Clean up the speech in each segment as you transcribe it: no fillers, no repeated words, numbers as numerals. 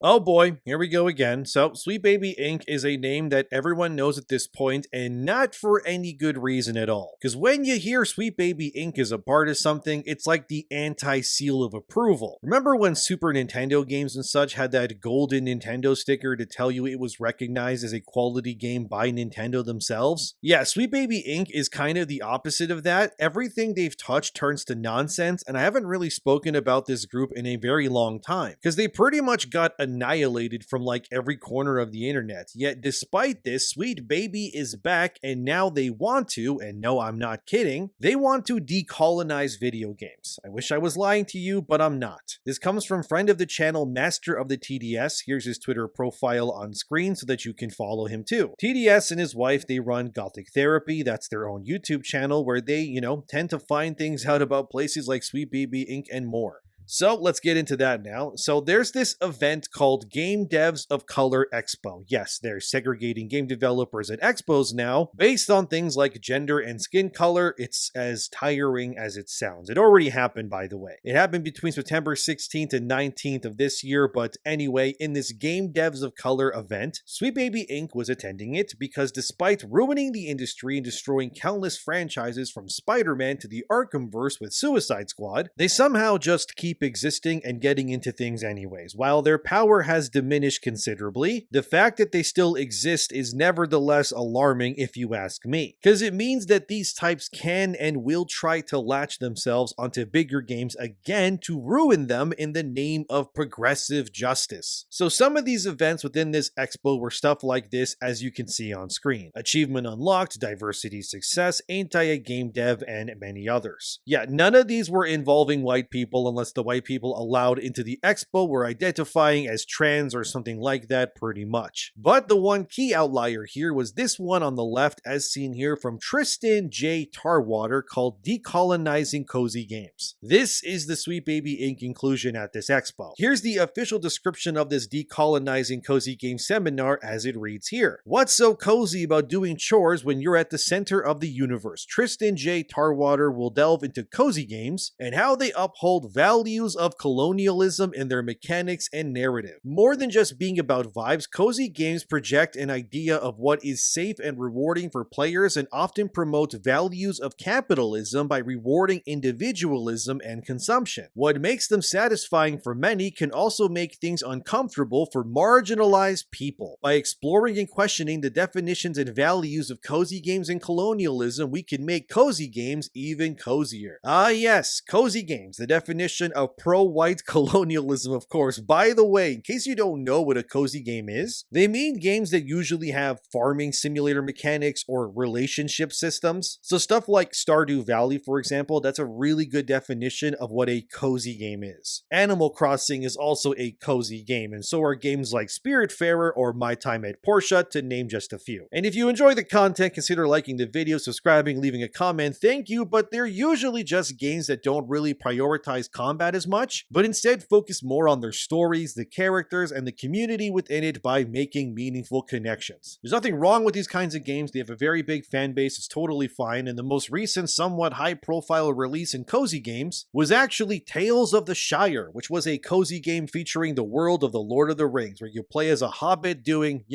Oh boy, here we go again. So, Sweet Baby Inc. is a name that everyone knows at this point, and not for any good reason at all. Because when you hear Sweet Baby Inc. is a part of something, it's like the anti-seal of approval. Remember when Super Nintendo games and such had that golden Nintendo sticker to tell you it was recognized as a quality game by Nintendo themselves? Yeah, Sweet Baby Inc. is kind of the opposite of that. Everything they've touched turns to nonsense, and I haven't really spoken about this group in a very long time, because they pretty much got annihilated from like every corner of the internet. Yet despite this, Sweet Baby is back, and now they want to, and no, I'm not kidding, they want to decolonize video games. I wish I was lying to you, but I'm not. This comes from friend of the channel, Master of the TDS. Here's his Twitter profile on screen so that you can follow him too. TDS and his wife, they run Gothic Therapy. That's their own YouTube channel where they, tend to find things out about places like Sweet Baby Inc. and more. So let's get into that now. So there's this event called Game Devs of Color Expo. Yes, they're segregating game developers at expos now based on things like gender and skin color. It's as tiring as it sounds. It already happened, by the way. It happened between September 16th and 19th of this year, but anyway, in this Game Devs of Color event, Sweet Baby Inc. was attending it because despite ruining the industry and destroying countless franchises from Spider-Man to the Arkhamverse with Suicide Squad, they somehow just keep existing and getting into things anyways. While their power has diminished considerably, the fact that they still exist is nevertheless alarming if you ask me, because it means that these types can and will try to latch themselves onto bigger games again to ruin them in the name of progressive justice. So some of these events within this expo were stuff like this, as you can see on screen. Achievement unlocked, diversity success, anti-game dev, and many others. Yeah, none of these were involving white people unless the white people allowed into the expo were identifying as trans or something like that pretty much. But the one key outlier here was this one on the left, as seen here from Tristan J. Tarwater, called Decolonizing Cozy Games. This is the Sweet Baby Inc. inclusion at this expo. Here's the official description of this Decolonizing Cozy Games seminar as it reads here. What's so cozy about doing chores when you're at the center of the universe? Tristan J. Tarwater will delve into cozy games and how they uphold values of colonialism in their mechanics and narrative. More than just being about vibes, cozy games project an idea of what is safe and rewarding for players and often promote values of capitalism by rewarding individualism and consumption. What makes them satisfying for many can also make things uncomfortable for marginalized people. By exploring and questioning the definitions and values of cozy games and colonialism, we can make cozy games even cozier. Ah yes, cozy games, the definition of pro-white colonialism, of course. By the way, in case you don't know what a cozy game is, they mean games that usually have farming simulator mechanics or relationship systems. So stuff like Stardew Valley, for example, that's a really good definition of what a cozy game is. Animal Crossing is also a cozy game, and so are games like Spiritfarer or My Time at Portia, to name just a few. And if you enjoy the content, consider liking the video, subscribing, leaving a comment. Thank you, but they're usually just games that don't really prioritize combat as much, but instead focus more on their stories, the characters, and the community within it by making meaningful connections. There's nothing wrong with these kinds of games. They have a very big fan base. It's totally fine. And the most recent, somewhat high-profile release in cozy games was actually Tales of the Shire, which was a cozy game featuring the world of the Lord of the Rings, where you play as a hobbit doing,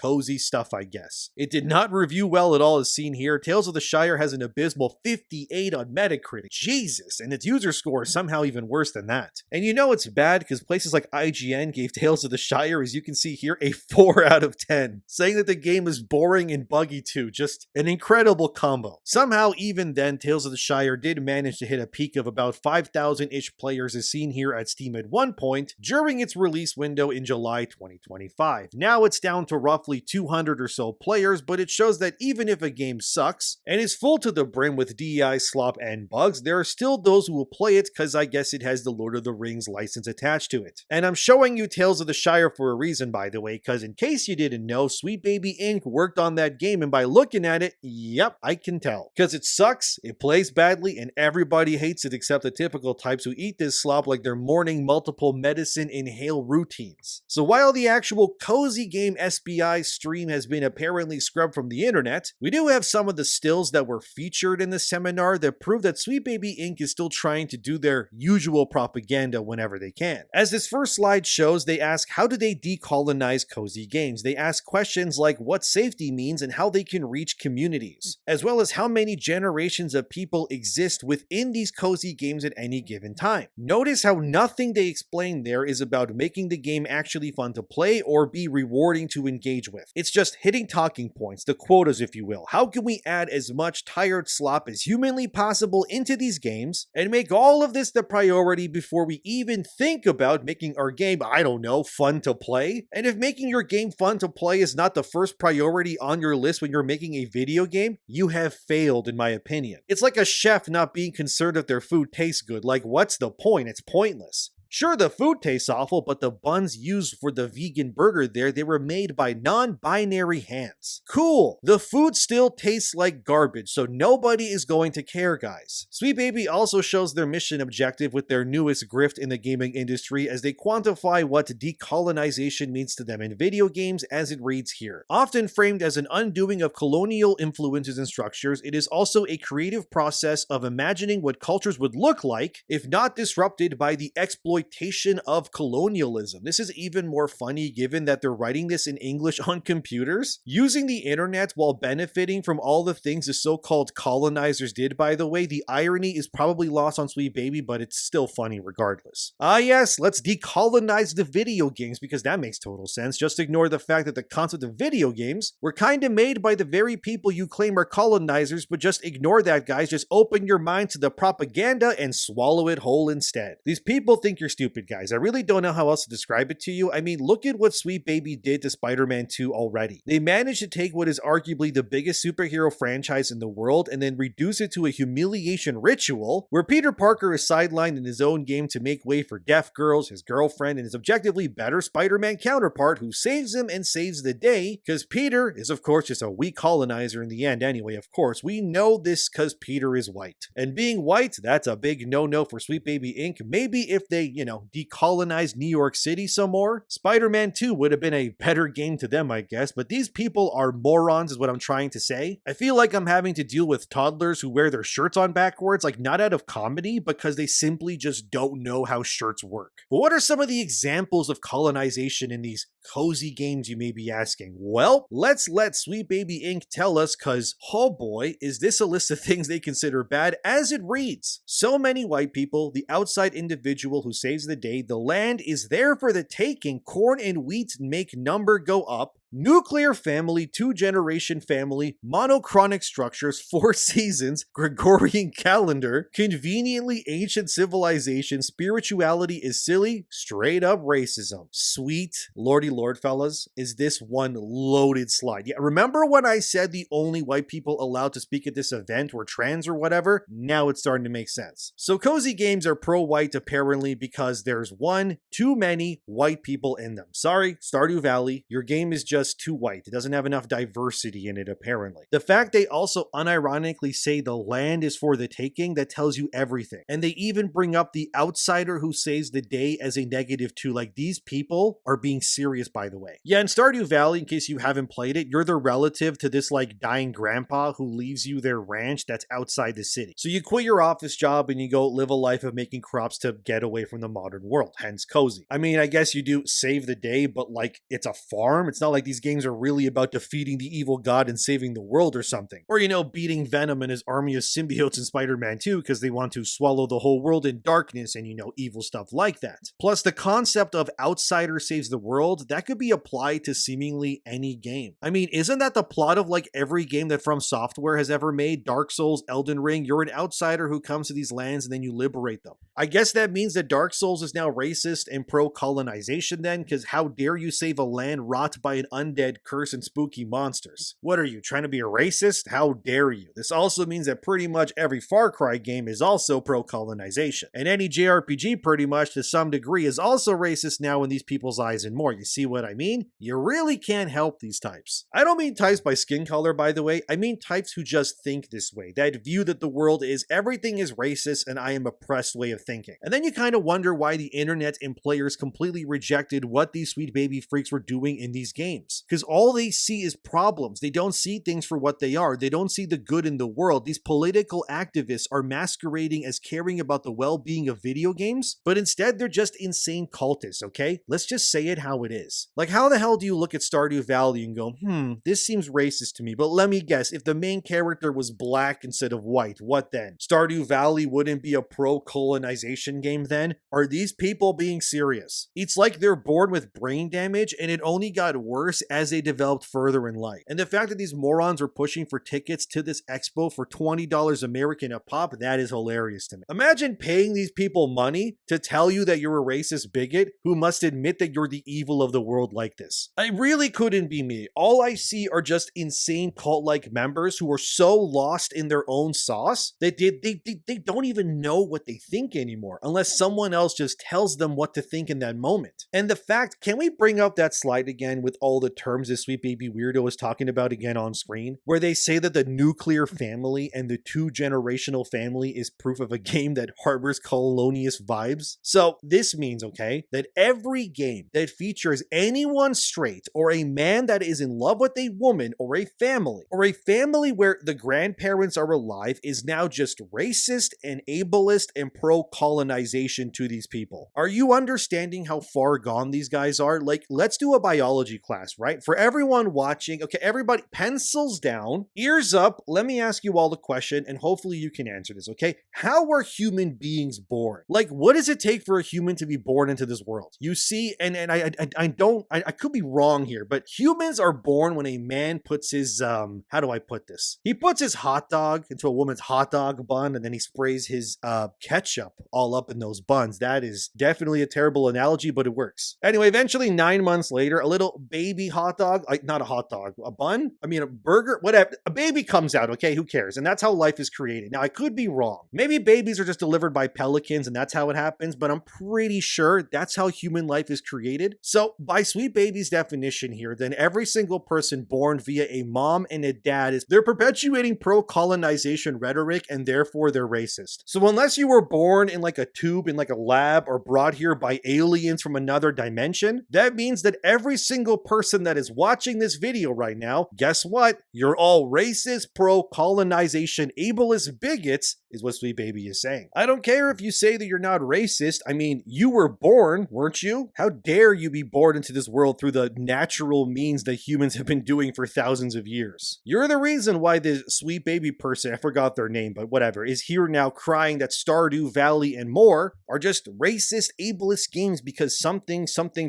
cozy stuff, I guess. It did not review well at all, as seen here. Tales of the Shire has an abysmal 58 on Metacritic. Jesus, and its user score is somehow even worse than that. And it's bad because places like IGN gave Tales of the Shire, as you can see here, a 4 out of 10, saying that the game is boring and buggy too. Just an incredible combo. Somehow, even then, Tales of the Shire did manage to hit a peak of about 5,000-ish players, as seen here at Steam at one point during its release window in July 2025. Now it's down to roughly 200 or so players, but it shows that even if a game sucks and is full to the brim with DEI, slop, and bugs, there are still those who will play it because I guess it has the Lord of the Rings license attached to it. And I'm showing you Tales of the Shire for a reason, by the way, because in case you didn't know, Sweet Baby Inc. worked on that game, and by looking at it, yep, I can tell. Because it sucks, it plays badly, and everybody hates it except the typical types who eat this slop like they're morning multiple medicine inhale routines. So while the actual cozy game SBI stream has been apparently scrubbed from the internet, we do have some of the stills that were featured in the seminar that prove that Sweet Baby Inc. is still trying to do their usual visual propaganda whenever they can. As this first slide shows, they ask how do they decolonize cozy games? They ask questions like what safety means and how they can reach communities, as well as how many generations of people exist within these cozy games at any given time. Notice how nothing they explain there is about making the game actually fun to play or be rewarding to engage with. It's just hitting talking points, the quotas if you will. How can we add as much tired slop as humanly possible into these games and make all of this the priority before we even think about making our game, I don't know, fun to play? And if making your game fun to play is not the first priority on your list when you're making a video game, you have failed in my opinion. It's like a chef not being concerned if their food tastes good. Like, what's the point? It's pointless. Sure, the food tastes awful, but the buns used for the vegan burger there, they were made by non-binary hands. Cool! The food still tastes like garbage, so nobody is going to care, guys. Sweet Baby also shows their mission objective with their newest grift in the gaming industry as they quantify what decolonization means to them in video games as it reads here. Often framed as an undoing of colonial influences and structures, it is also a creative process of imagining what cultures would look like if not disrupted by the exploitation of colonialism. This is even more funny given that they're writing this in English on computers. Using the internet while benefiting from all the things the so-called colonizers did, by the way, the irony is probably lost on Sweet Baby, but it's still funny regardless. Ah yes, let's decolonize the video games because that makes total sense. Just ignore the fact that the concept of video games were kinda made by the very people you claim are colonizers, but just ignore that, guys. Just open your mind to the propaganda and swallow it whole instead. These people think you're stupid, guys. I really don't know how else to describe it to you. I mean, look at what Sweet Baby did to Spider-Man 2 already. They managed to take what is arguably the biggest superhero franchise in the world and then reduce it to a humiliation ritual where Peter Parker is sidelined in his own game to make way for Deaf Girls, his girlfriend, and his objectively better Spider-Man counterpart who saves him and saves the day because Peter is of course just a weak colonizer in the end anyway. Of course, we know this because Peter is white. And being white, that's a big no-no for Sweet Baby Inc. Maybe if they, decolonize New York City some more, Spider-Man 2 would have been a better game to them, I guess, but these people are morons is what I'm trying to say. I feel like I'm having to deal with toddlers who wear their shirts on backwards, like not out of comedy, because they simply just don't know how shirts work. But what are some of the examples of colonization in these cozy games, you may be asking? Well, let's let Sweet Baby Inc. tell us, cause oh boy, is this a list of things they consider bad as it reads. So many white people, the outside individual who saves the day, the land is there for the taking, corn and wheat make number go up, nuclear family, two-generation family, monochronic structures, 4 seasons, Gregorian calendar, conveniently ancient civilization, spirituality is silly, straight up racism. Sweet lordy lord, fellas, is this one loaded slide. Yeah, remember when I said the only white people allowed to speak at this event were trans or whatever? Now it's starting to make sense. So cozy games are pro-white apparently because there's one too many white people in them. Sorry, Stardew Valley, your game is just too white. It doesn't have enough diversity in it, apparently. The fact they also unironically say the land is for the taking, that tells you everything. And they even bring up the outsider who saves the day as a negative too. Like, these people are being serious, by the way. Yeah, in Stardew Valley, in case you haven't played it, you're the relative to this like dying grandpa who leaves you their ranch that's outside the city. So you quit your office job and you go live a life of making crops to get away from the modern world, hence cozy. I mean, I guess you do save the day, but like, it's a farm. It's not like these games are really about defeating the evil god and saving the world or something. Or, beating Venom and his army of symbiotes in Spider-Man 2 because they want to swallow the whole world in darkness and, evil stuff like that. Plus, the concept of outsider saves the world, that could be applied to seemingly any game. I mean, isn't that the plot of like every game that From Software has ever made? Dark Souls, Elden Ring, you're an outsider who comes to these lands and then you liberate them. I guess that means that Dark Souls is now racist and pro-colonization then, because how dare you save a land wrought by an undead curse and spooky monsters? What are you, trying to be a racist? How dare you? This also means that pretty much every Far Cry game is also pro-colonization. And any JRPG pretty much to some degree is also racist now in these people's eyes and more. You see what I mean? You really can't help these types. I don't mean types by skin color, by the way. I mean types who just think this way. That view that the world is everything is racist and I am oppressed way of thinking. And then you kind of wonder why the internet and players completely rejected what these Sweet Baby freaks were doing in these games. games, because all they see is problems. They don't see things for what they are. They don't see the good in the world. These political activists are masquerading as caring about the well-being of video games, but instead they're just insane cultists, okay? Let's just say it how it is. Like, how the hell do you look at Stardew Valley and go, this seems racist to me, but let me guess, if the main character was black instead of white, what then? Stardew Valley wouldn't be a pro-colonization game then? Are these people being serious? It's like they're born with brain damage and it only got worse as they developed further in life. And the fact that these morons are pushing for tickets to this expo for $20 American a pop, that is hilarious to me. Imagine paying these people money to tell you that you're a racist bigot who must admit that you're the evil of the world like this. It really couldn't be me. All I see are just insane cult-like members who are so lost in their own sauce that they don't even know what they think anymore unless someone else just tells them what to think in that moment. And the fact, can we bring up that slide again with all the terms this Sweet Baby Weirdo is talking about again on screen, where they say that the nuclear family and the two-generational family is proof of a game that harbors colonialist vibes? So this means, okay, that every game that features anyone straight or a man that is in love with a woman or a family where the grandparents are alive is now just racist and ableist and pro-colonization to these people. Are you understanding how far gone these guys are? Like, let's do a biology class, right? For everyone watching, okay, everybody, pencils down, ears up. Let me ask you all the question, and hopefully you can answer this, okay? How were human beings born? Like, what does it take for a human to be born into this world? You see, and I could be wrong here, but humans are born when a man puts his, how do I put this? He puts his hot dog into a woman's hot dog bun, and then he sprays his ketchup all up in those buns. That is definitely a terrible analogy, but it works. Anyway, eventually 9 months later, a little baby hot dog, like not a hot dog, a bun? I mean, a burger, whatever. A baby comes out, okay? Who cares? And that's how life is created. Now, I could be wrong. Maybe babies are just delivered by pelicans and that's how it happens, but I'm pretty sure that's how human life is created. So by Sweet Baby's definition here, then every single person born via a mom and a dad they're perpetuating pro-colonization rhetoric and therefore they're racist. So unless you were born in like a tube in like a lab or brought here by aliens from another dimension, that means that every single person that is watching this video right now, guess what? You're all racist, pro-colonization, ableist bigots is what Sweet Baby is saying. I don't care if you say that you're not racist. I mean, you were born, weren't you? How dare you be born into this world through the natural means that humans have been doing for thousands of years? You're the reason why this Sweet Baby person, I forgot their name, but whatever, is here now crying that Stardew Valley and more are just racist, ableist games because something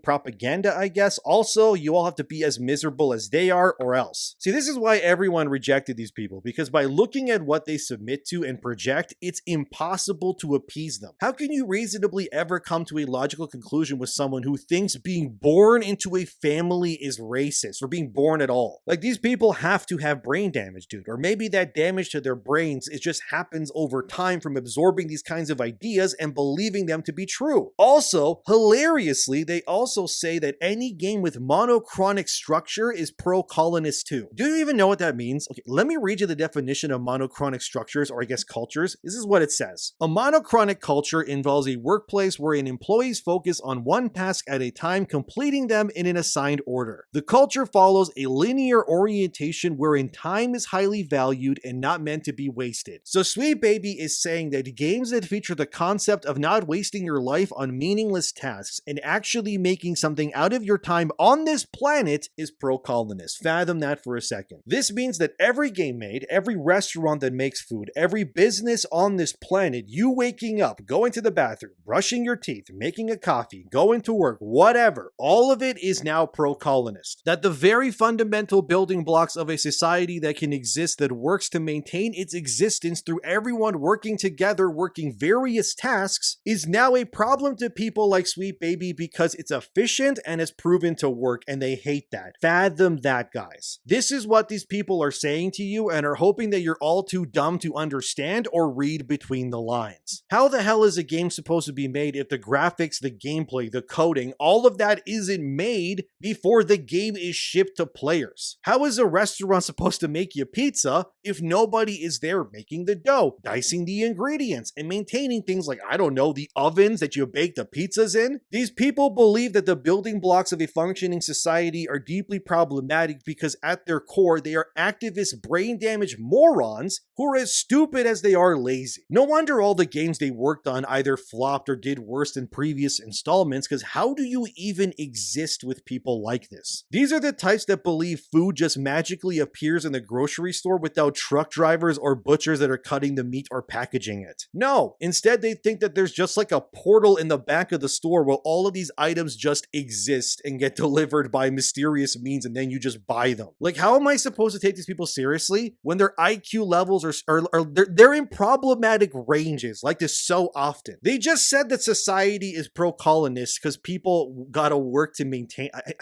propaganda, I guess. Also, you all have to be as miserable as they are or else. See, this is why everyone rejected these people, because by looking at what they submit to and project, it's impossible to appease them. How can you reasonably ever come to a logical conclusion with someone who thinks being born into a family is racist or being born at all? Like, these people have to have brain damage, dude. Or maybe that damage to their brains, it just happens over time from absorbing these kinds of ideas and believing them to be true. Also, hilariously, they also say that any game with monochronic structure is pro-colonist too. Do you even know what that means? Okay, let me read you the definition of monochronic structures, or I guess cultures. This is what it says. A monochronic culture involves a workplace where an employees focus on one task at a time, completing them in an assigned order. The culture follows a linear orientation wherein time is highly valued and not meant to be wasted. So Sweet Baby is saying that games that feature the concept of not wasting your life on meaningless tasks and actually making something out of your time on this planet is pro-colonist. Fathom that for a second. This means that every game made, every restaurant that makes food, every business on this planet, you waking up, going to the bathroom, brushing your teeth, making a coffee, going to work, whatever, all of it is now pro-colonist. That the very fundamental building blocks of a society that can exist, that works to maintain its existence through everyone working together, working various tasks, is now a problem to people like Sweet Baby because it's efficient and it's proven to work, and they hate that. Fathom that, guys. This is what these people are saying to you and are hoping that you're all too dumb to understand, or read between the lines. How the hell is a game supposed to be made if the graphics, the gameplay, the coding, all of that isn't made before the game is shipped to players? How is a restaurant supposed to make you pizza if nobody is there making the dough, dicing the ingredients, and maintaining things like, I don't know, the ovens that you bake the pizzas in? These people believe that the building blocks of a functioning society are deeply problematic because at their core, they are activist, brain-damaged morons who are as stupid as they are lazy. No wonder all the games they worked on either flopped or did worse than previous installments, because how do you even exist with people like this? These are the types that believe food just magically appears in the grocery store without truck drivers or butchers that are cutting the meat or packaging it. No, instead they think that there's just like a portal in the back of the store where all of these items just exist and get delivered by mysterious means and then you just buy them. Like, how am I supposed to take these people seriously when their IQ levels they're in problematic ranges like this so often? They just said that society is pro-colonist because people gotta work to maintain. I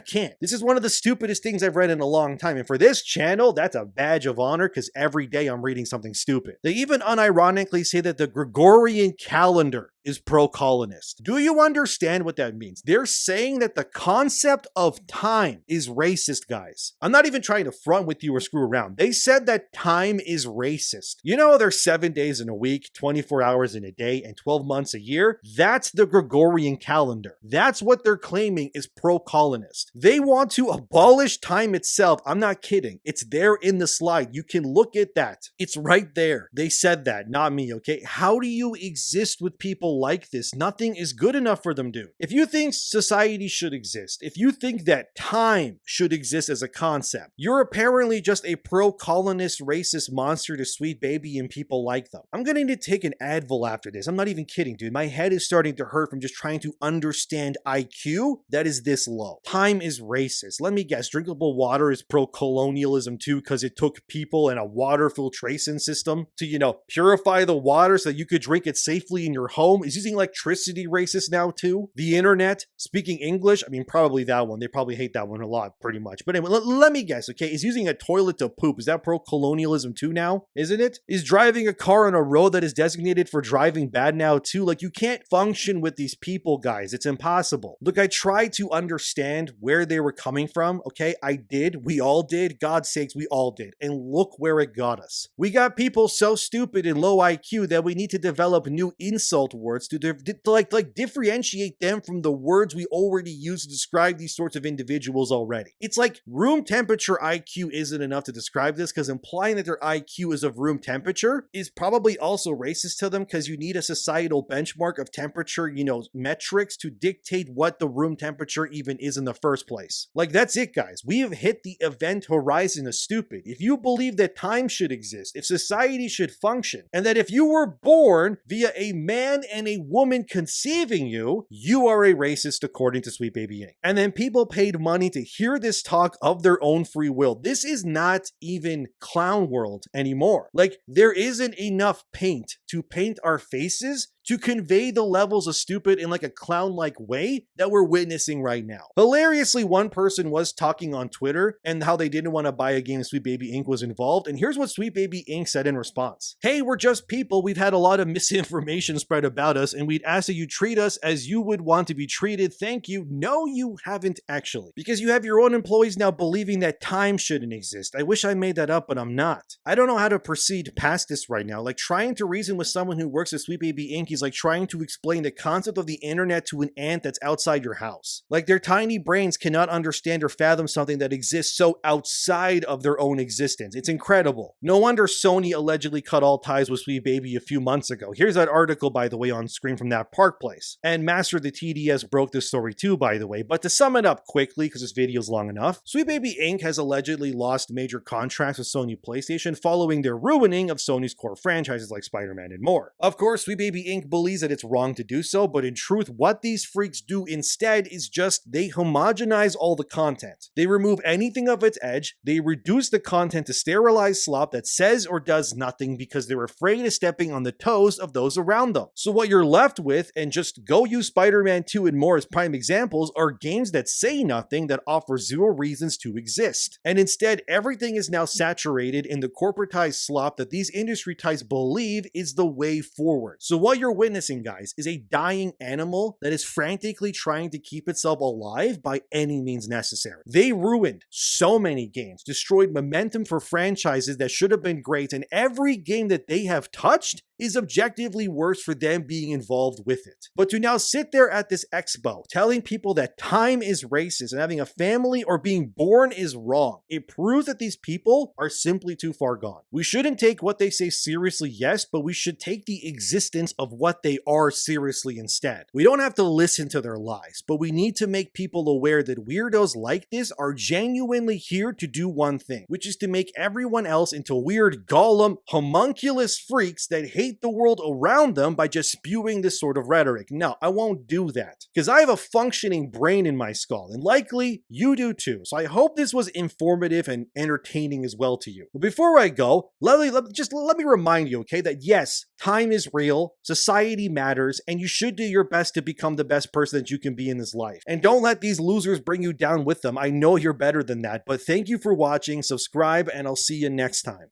can't. This is one of the stupidest things I've read in a long time, and for this channel, that's a badge of honor because every day I'm reading something stupid. They even unironically say that the Gregorian calendar is pro-colonist. Do you understand what that means? They're saying that the concept of time is racist, guys. I'm not even trying to front with you or screw around. They said that time is racist. You know, there's 7 days in a week, 24 hours in a day, and 12 months a year. That's the Gregorian calendar. That's what they're claiming is pro-colonist. They want to abolish time itself. I'm not kidding. It's there in the slide. You can look at that. It's right there. They said that, not me, okay? How do you exist with people like this? Nothing is good enough for them, dude. If you think society should exist, if you think that time should exist as a concept, you're apparently just a pro-colonist racist monster to Sweet Baby and people like them. I'm gonna need to take an Advil after this. I'm not even kidding, dude. My head is starting to hurt from just trying to understand IQ that is this low. Time is racist. Let me guess, drinkable water is pro-colonialism too because it took people and a water filtration system to, you know, purify the water so that you could drink it safely in your home. Is using electricity racist now too? The internet, speaking English, I mean, probably that one. They probably hate that one a lot, pretty much. But anyway, let me guess, okay? Is using a toilet to poop, is that pro-colonialism too now? Isn't it? Is driving a car on a road that is designated for driving bad now too? Like, you can't function with these people, guys. It's impossible. Look, I tried to understand where they were coming from, okay? I did. We all did. God's sakes, we all did. And look where it got us. We got people so stupid and low IQ that we need to develop new insult words to differentiate them from the words we already use to describe these sorts of individuals already. It's like room temperature IQ isn't enough to describe this, because implying that their IQ is of room temperature is probably also racist to them, because you need a societal benchmark of temperature, you know, metrics to dictate what the room temperature even is in the first place. Like, that's it, guys. We have hit the event horizon of stupid. If you believe that time should exist, if society should function, and that if you were born via a man and a woman conceiving you, you are a racist according to Sweet Baby Inc. And then people paid money to hear this talk of their own free will. This is not even clown world anymore. Like, there isn't enough paint to paint our faces to convey the levels of stupid in like a clown-like way that we're witnessing right now. Hilariously, one person was talking on Twitter and how they didn't want to buy a game Sweet Baby Inc. was involved, and here's what Sweet Baby Inc. said in response. Hey, we're just people. We've had a lot of misinformation spread about us, and we'd ask that you treat us as you would want to be treated. Thank you. No, you haven't actually. Because you have your own employees now believing that time shouldn't exist. I wish I made that up, but I'm not. I don't know how to proceed past this right now. Like, trying to reason with someone who works at Sweet Baby Inc. is like trying to explain the concept of the internet to an ant that's outside your house. Like, their tiny brains cannot understand or fathom something that exists so outside of their own existence. It's incredible. No wonder Sony allegedly cut all ties with Sweet Baby a few months ago. Here's that article, by the way, on screen from that Park Place. And Master the TDS broke this story too, by the way. But to sum it up quickly, because this video is long enough, Sweet Baby Inc. has allegedly lost major contracts with Sony PlayStation following their ruining of Sony's core franchises like Spider-Man and more. Of course, Sweet Baby Inc. Ink believes that it's wrong to do so, but in truth, what these freaks do instead is just they homogenize all the content. They remove anything of its edge, they reduce the content to sterilized slop that says or does nothing because they're afraid of stepping on the toes of those around them. So what you're left with, and just go use Spider-Man 2 and more as prime examples, are games that say nothing, that offer zero reasons to exist. And instead, everything is now saturated in the corporatized slop that these industry types believe is the way forward. So what you're witnessing, guys, is a dying animal that is frantically trying to keep itself alive by any means necessary. They ruined so many games, destroyed momentum for franchises that should have been great, and every game that they have touched is objectively worse for them being involved with it. But to now sit there at this expo telling people that time is racist and having a family or being born is wrong, it proves that these people are simply too far gone. We shouldn't take what they say seriously, yes, but we should take the existence of what they are seriously instead. We don't have to listen to their lies, but we need to make people aware that weirdos like this are genuinely here to do one thing, which is to make everyone else into weird golem homunculus freaks that hate the world around them by just spewing this sort of rhetoric. No, I won't do that, because I have a functioning brain in my skull, and likely you do too. So I hope this was informative and entertaining as well to you. But before I go, let me remind you, okay, that yes, time is real, society matters, and you should do your best to become the best person that you can be in this life. And don't let these losers bring you down with them. I know you're better than that, but thank you for watching, subscribe, and I'll see you next time.